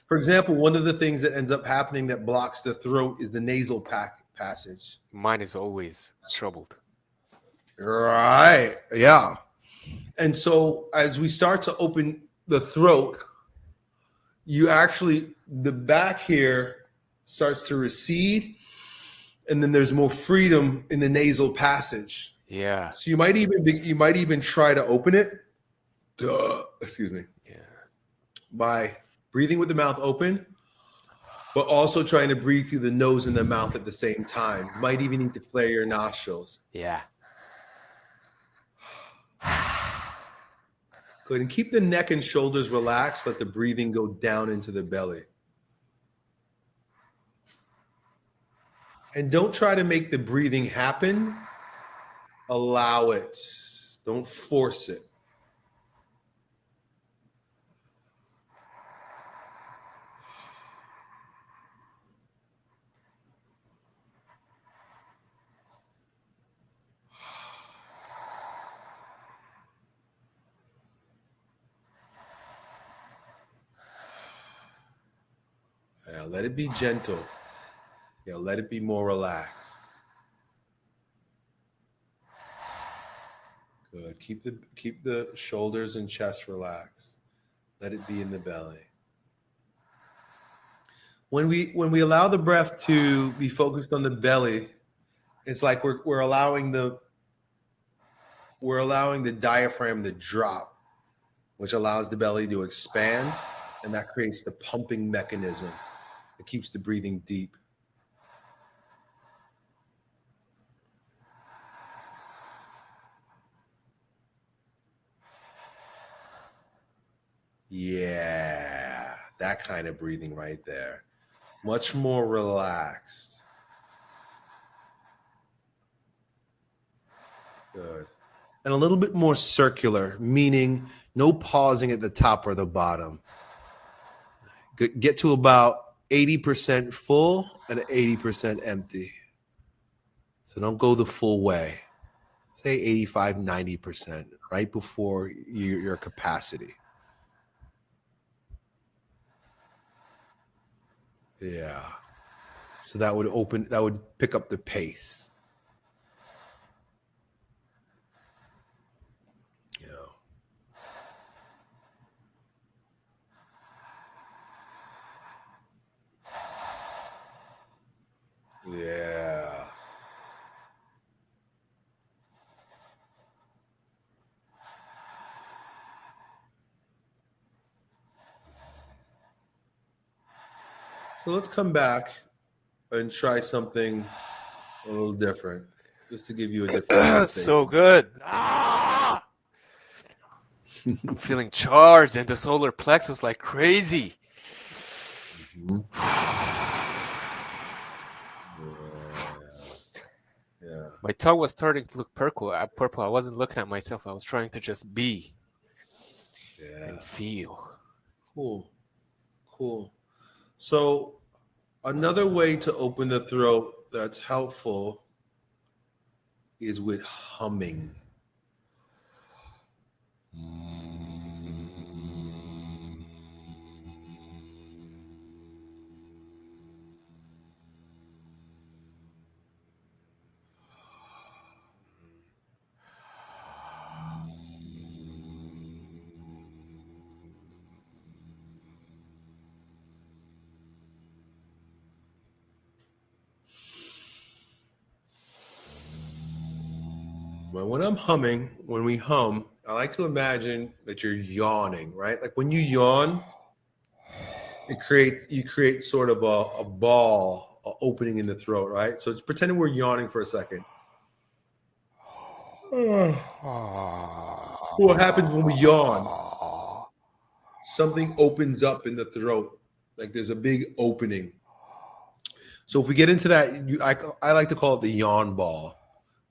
For example, one of the things that ends up happening that blocks the throat is the nasal passage. Mine is always troubled. Right. Yeah. And so as we start to open the throat, the back here starts to recede, and then there's more freedom in the nasal passage. Yeah. So you might even try to open it. Excuse me. Yeah. By breathing with the mouth open, but also trying to breathe through the nose and the mouth at the same time. You might even need to flare your nostrils. Yeah. Good. And keep the neck and shoulders relaxed. Let the breathing go down into the belly. And don't try to make the breathing happen. Allow it. Don't force it. Yeah, let it be gentle. Yeah, let it be more relaxed. Good. Keep the shoulders and chest relaxed. Let it be in the belly. When we allow the breath to be focused on the belly, it's like we're allowing the diaphragm to drop, which allows the belly to expand, and that creates the pumping mechanism. It keeps the breathing deep. Yeah, that kind of breathing right there. Much more relaxed. Good. And a little bit more circular, meaning no pausing at the top or the bottom. Get to about 80% full and 80% empty. So don't go the full way. Say 85, 90%, right before your capacity. Yeah. So that would pick up the pace. Yeah. So let's come back and try something a little different, just to give you a different sensation. So good. I'm feeling charged in the solar plexus like crazy. Yeah. My tongue was starting to look purple. I wasn't looking at myself. I was trying to just be and feel. Cool. So another way to open the throat that's helpful is with humming. When I'm humming, when we hum, I like to imagine that you're yawning, right? Like when you yawn, you create sort of a ball, a opening in the throat, right? So just pretending we're yawning for a second. What happens when we yawn? Something opens up in the throat, like there's a big opening. So if we get into that, I like to call it the yawn ball.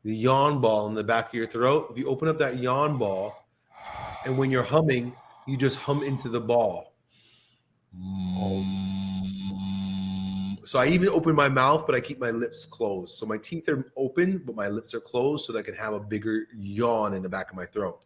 The yawn ball in the back of your throat. If you open up that yawn ball, and when you're humming, you just hum into the ball. So I even open my mouth, but I keep my lips closed. So my teeth are open, but my lips are closed so that I can have a bigger yawn in the back of my throat.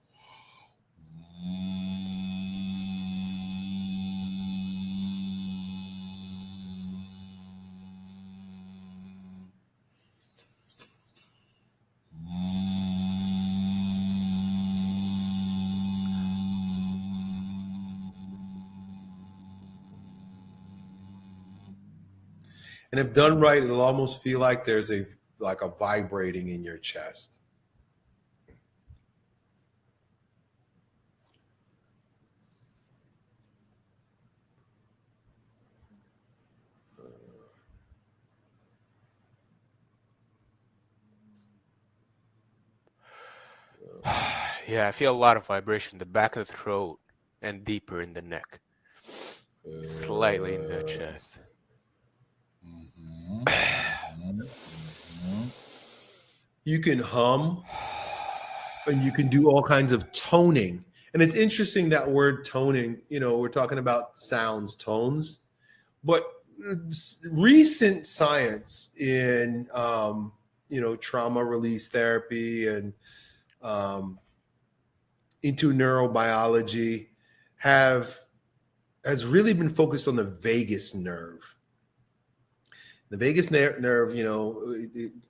And if done right, it'll almost feel like there's a vibrating in your chest. Yeah, I feel a lot of vibration in the back of the throat and deeper in the neck. Slightly in the chest. You can hum and you can do all kinds of toning. And it's interesting that word toning, we're talking about sounds, tones, but recent science in, trauma release therapy and into neurobiology has really been focused on the vagus nerve. The vagus nerve,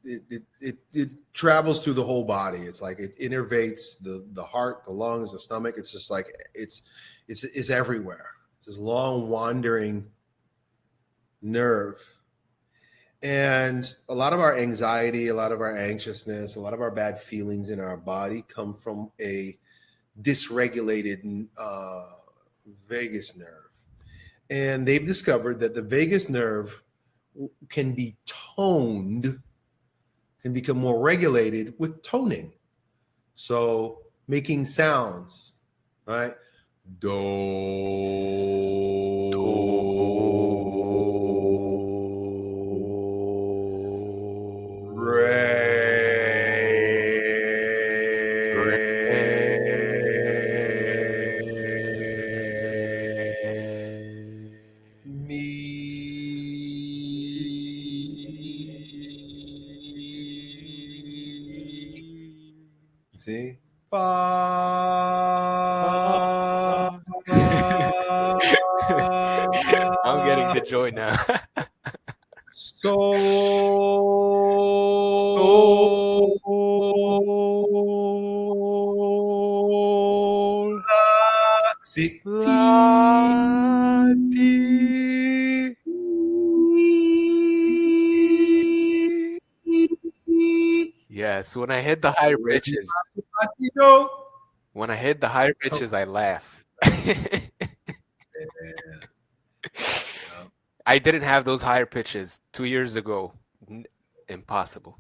it travels through the whole body. It's like it innervates the heart, the lungs, the stomach. It's just like it's everywhere. It's this long wandering nerve. And a lot of our anxiety, a lot of our anxiousness, a lot of our bad feelings in our body come from a dysregulated vagus nerve. And they've discovered that the vagus nerve can be toned, can become more regulated with toning. So making sounds, right? Do, re, see? I'm getting the joy now. See? La, ti. Yes, when I hit the higher pitches, I laugh. I didn't have those higher pitches 2 years ago. Impossible.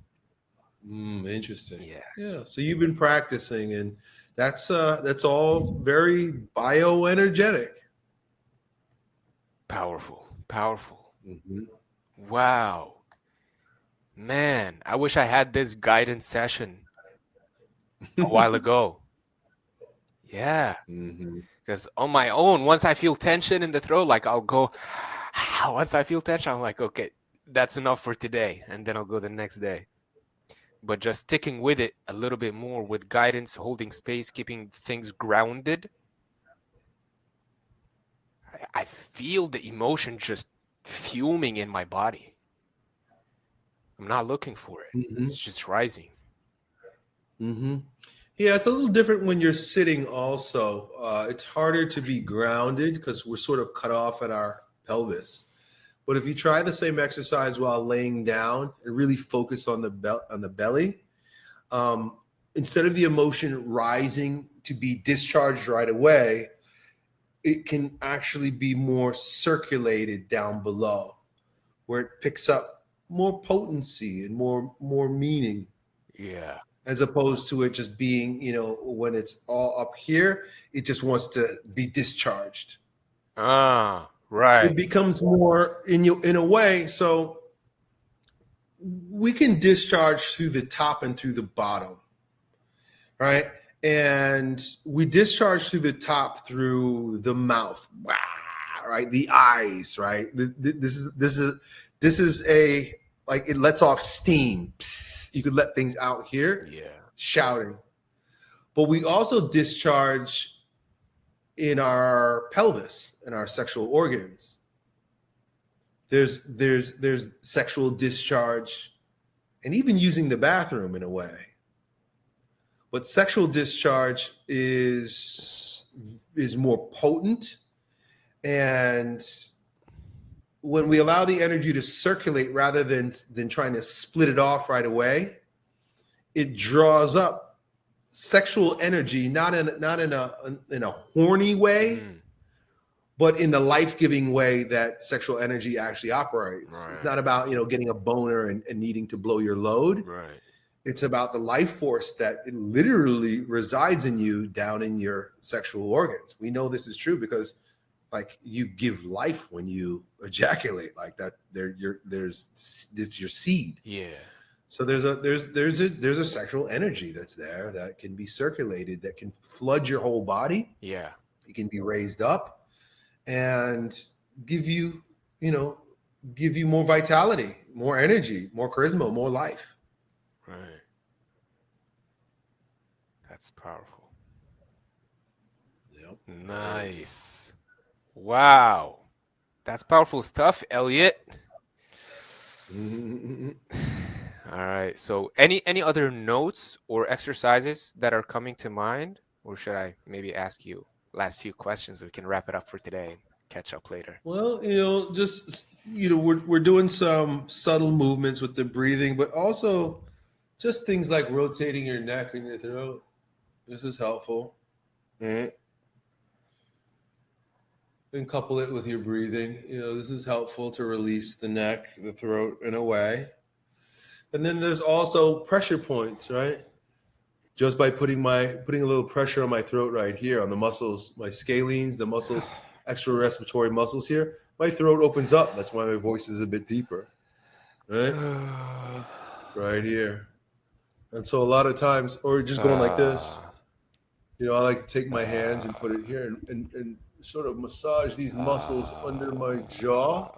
Interesting. Yeah. Yeah. So you've been practicing, and that's all very bioenergetic. Powerful. Powerful. Mm-hmm. Wow. Man, I wish I had this guidance session a while ago. Yeah. Because on my own, once I feel tension in the throat, like I'll go, once I feel tension, I'm like, okay, that's enough for today. And then I'll go the next day. But just sticking with it a little bit more with guidance, holding space, keeping things grounded. I feel the emotion just fuming in my body. I'm not looking for it. It's just rising. Yeah, it's a little different when you're sitting also. It's harder to be grounded because we're sort of cut off at our pelvis. But if you try the same exercise while laying down and really focus on the belly, instead of the emotion rising to be discharged right away, it can actually be more circulated down below, where it picks up more potency and more meaning, Yeah. as opposed to it just being, when it's all up here, it just wants to be discharged. Ah, right. It becomes more in a way. So we can discharge through the top and through the bottom, right? And we discharge through the top through the mouth, right? The eyes, right? This is a, like, it lets off steam. Psst. You could let things out here, Yeah. shouting. But we also discharge in our pelvis, in our sexual organs. There's sexual discharge, and even using the bathroom in a way. But sexual discharge is more potent, and when we allow the energy to circulate rather than trying to split it off right away, it draws up sexual energy, not in a horny way, but in the life-giving way that sexual energy actually operates. Right. It's not about, getting a boner and needing to blow your load. Right. It's about the life force that it literally resides in you, down in your sexual organs. We know this is true because, like, you give life when you ejaculate, like that. It's your seed. Yeah. So there's a sexual energy that's there that can be circulated, that can flood your whole body. Yeah. It can be raised up and give you more vitality, more energy, more charisma, more life. Right. That's powerful. Yep. Nice. Wow. That's powerful stuff, Elliott. All right. So any other notes or exercises that are coming to mind? Or should I maybe ask you last few questions so we can wrap it up for today and catch up later? Well, we're doing some subtle movements with the breathing, but also just things like rotating your neck and your throat. This is helpful. Right? And couple it with your breathing. This is helpful to release the neck, the throat in a way. And then there's also pressure points, right? Just by putting a little pressure on my throat right here, on the muscles, my scalenes, the muscles, extra respiratory muscles here, my throat opens up. That's why my voice is a bit deeper, right? Right here. And so a lot of times, or just going like this, I like to take my hands and put it here and sort of massage these muscles under my jaw.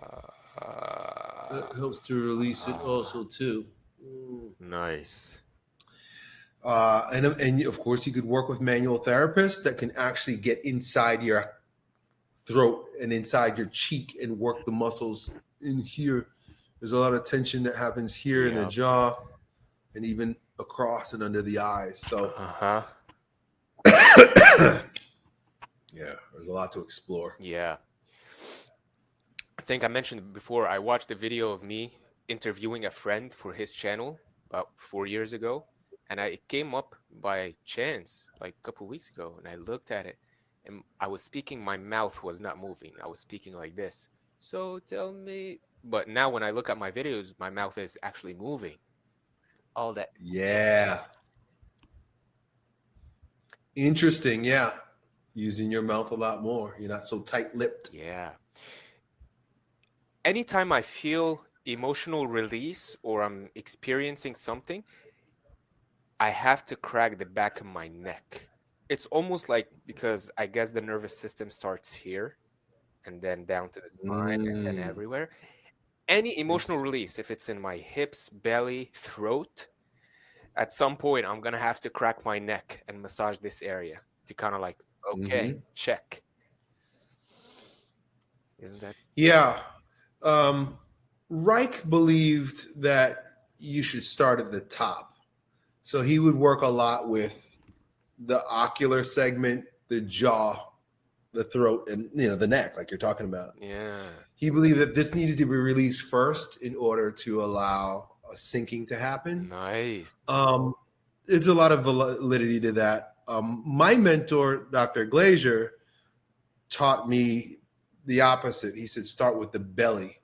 That helps to release it also too. Nice. And of course, you could work with manual therapists that can actually get inside your throat and inside your cheek and work the muscles in here. There's a lot of tension that happens here in the jaw and even across and under the eyes. So, yeah, there's a lot to explore. Yeah. I think I mentioned before, I watched a video of me interviewing a friend for his channel about 4 years ago. And it came up by chance, like a couple of weeks ago. And I looked at it and I was speaking, my mouth was not moving. I was speaking like this. So tell me. But now when I look at my videos, my mouth is actually moving. All that. Yeah. Interesting. Yeah. Using your mouth a lot more. You're not so tight-lipped. Yeah. Anytime I feel emotional release or I'm experiencing something, I have to crack the back of my neck. It's almost like, because I guess the nervous system starts here and then down to the spine and then everywhere. Any emotional release, if it's in my hips, belly, throat, at some point I'm going to have to crack my neck and massage this area to kind of like, okay, check. Isn't that? Yeah. Reich believed that you should start at the top. So he would work a lot with the ocular segment, the jaw, the throat, and the neck, like you're talking about. Yeah. He believed that this needed to be released first in order to allow a syncing to happen. Nice. It's a lot of validity to that. My mentor, Dr. Glazier, taught me the opposite. He said, start with the belly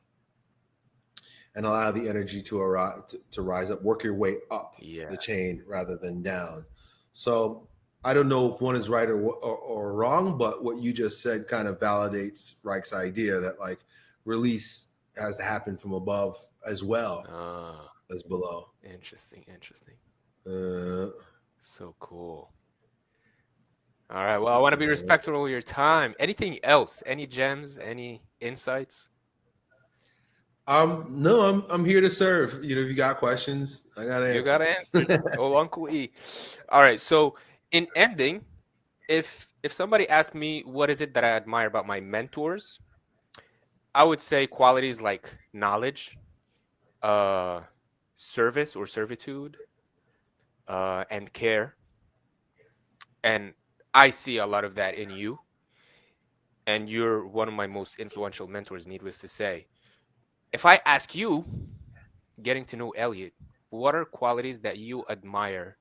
and allow the energy to rise up, work your way up the chain rather than down. So I don't know if one is right or wrong, but what you just said kind of validates Reich's idea that like release has to happen from above as well as below. Interesting. Uh, So cool. All right. Well, I want to be respectful of your time. Anything else? Any gems? Any insights? No, I'm here to serve. You know, if you got questions, I got answers. You got answers. Oh, Uncle E. All right. So in ending, if somebody asked me what is it that I admire about my mentors, I would say qualities like knowledge, service or servitude, and care. And I see a lot of that in you. And you're one of my most influential mentors, needless to say. If I ask you, getting to know Elliott, what are qualities that you admire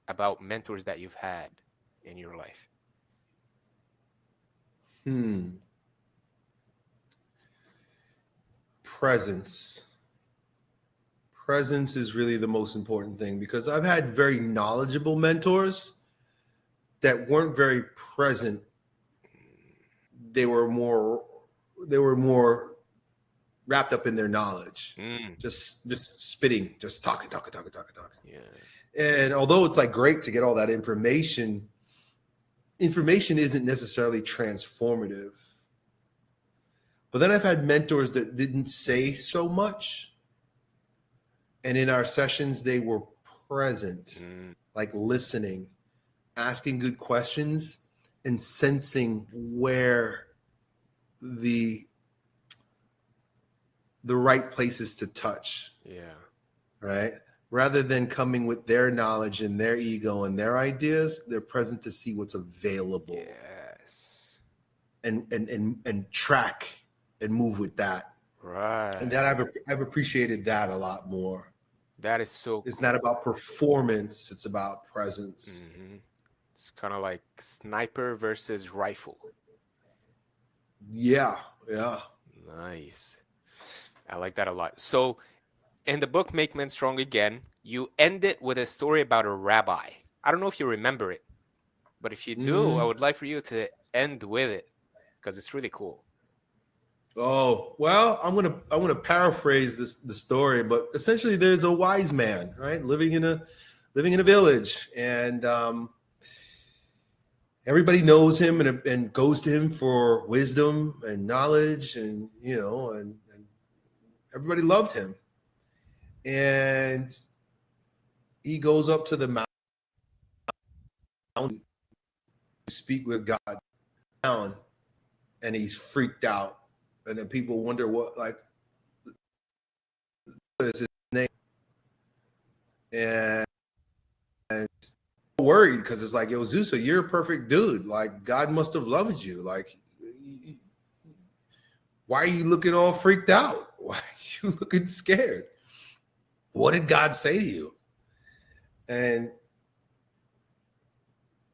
about mentors that you've had in your life? Presence. Presence is really the most important thing because I've had very knowledgeable mentors that weren't very present. They were more wrapped up in their knowledge, just spitting, just talking. Yeah. And although it's like great to get all that information isn't necessarily transformative. But then I've had mentors that didn't say so much. And in our sessions, they were present, like listening, asking good questions, and sensing where the right places to touch. Yeah. Right? Rather than coming with their knowledge and their ego and their ideas, they're present to see what's available. Yes. And track and move with that. Right. And that I've appreciated that a lot more. That is so It's cool. not about performance, it's about presence. It's kind of like sniper versus rifle. Yeah. Nice. I like that a lot. So in the book Make Men Strong Again, you end it with a story about a rabbi. I don't know if you remember it, but if you do, I would like for you to end with it because it's really cool. Oh, well, I'm gonna paraphrase the story, but essentially there's a wise man, right, living in a village, and everybody knows him and goes to him for wisdom and knowledge, and and everybody loved him. And he goes up to the mountain to speak with God down, and he's freaked out. And then people wonder what is his name, and worried because it's like, yo, Zeus, you're a perfect dude. Like, God must have loved you. Like, why are you looking all freaked out? Why are you looking scared? What did God say to you? And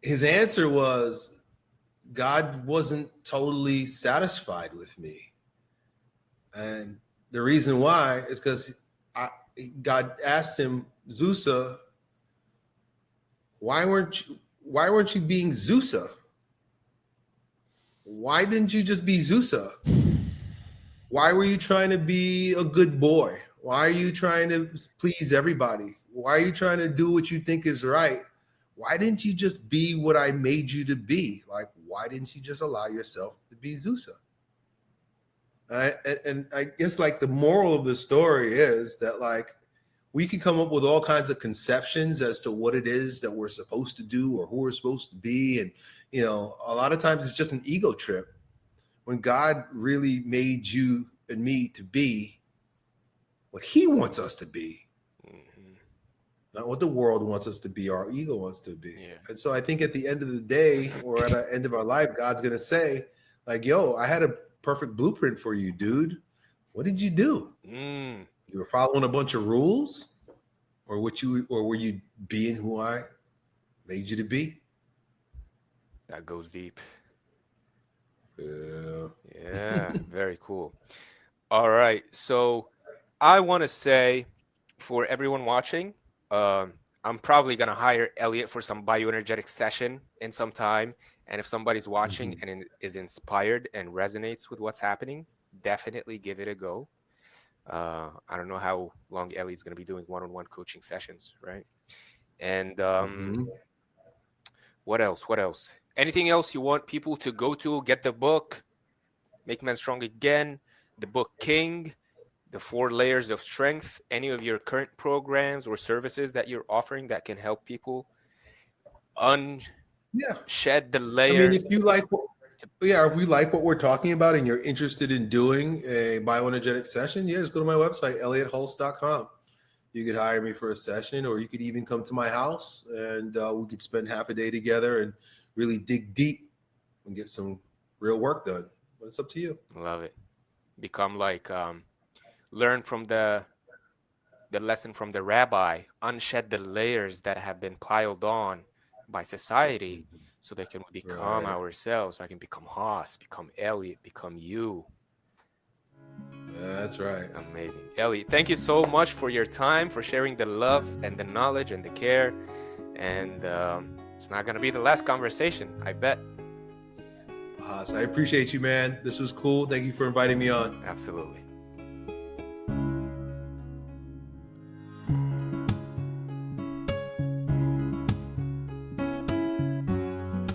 his answer was, God wasn't totally satisfied with me. And the reason why is because God asked him, Zeusa, why weren't you being Zeusa? Why didn't you just be Zeusa? Why were you trying to be a good boy? Why are you trying to please everybody? Why are you trying to do what you think is right? Why didn't you just be what I made you to be? Like, why didn't you just allow yourself to be Zeusa? And I guess like the moral of the story is that like we can come up with all kinds of conceptions as to what it is that we're supposed to do or who we're supposed to be. And, a lot of times it's just an ego trip when God really made you and me to be what he wants us to be. Not what the world wants us to be, our ego wants to be. Yeah. And so I think at the end of the day or at the end of our life, God's going to say like, yo, I had a perfect blueprint for you, dude. What did you do? You were following a bunch of rules, or were you being who I made you to be. That goes deep. Yeah. Yeah, very cool. All right. So I want to say for everyone watching, I'm probably going to hire Elliott for some bioenergetic session in some time. And if somebody's watching and is inspired and resonates with what's happening, definitely give it a go. I don't know how long Ellie's going to be doing one-on-one coaching sessions, right? And what else? What else? Anything else you want people to go to? Get the book, Make Men Strong Again, the book King, the 4 layers of strength, any of your current programs or services that you're offering that can help people shed the layers. I mean, if you like, if we like what we're talking about and you're interested in doing a bioenergetic session, just go to my website, elliottholse.com. You could hire me for a session, or you could even come to my house and we could spend half a day together and really dig deep and get some real work done. But it's up to you. Love it. Become like, learn from the lesson from the rabbi, unshed the layers that have been piled on by society so they can become ourselves. I can become Hoss, become Elliott, become you. That's right. Amazing. Elliott, thank you so much for your time, for sharing the love and the knowledge and the care. And it's not going to be the last conversation, I bet. I appreciate you, man. This was cool. Thank you for inviting me on. Absolutely.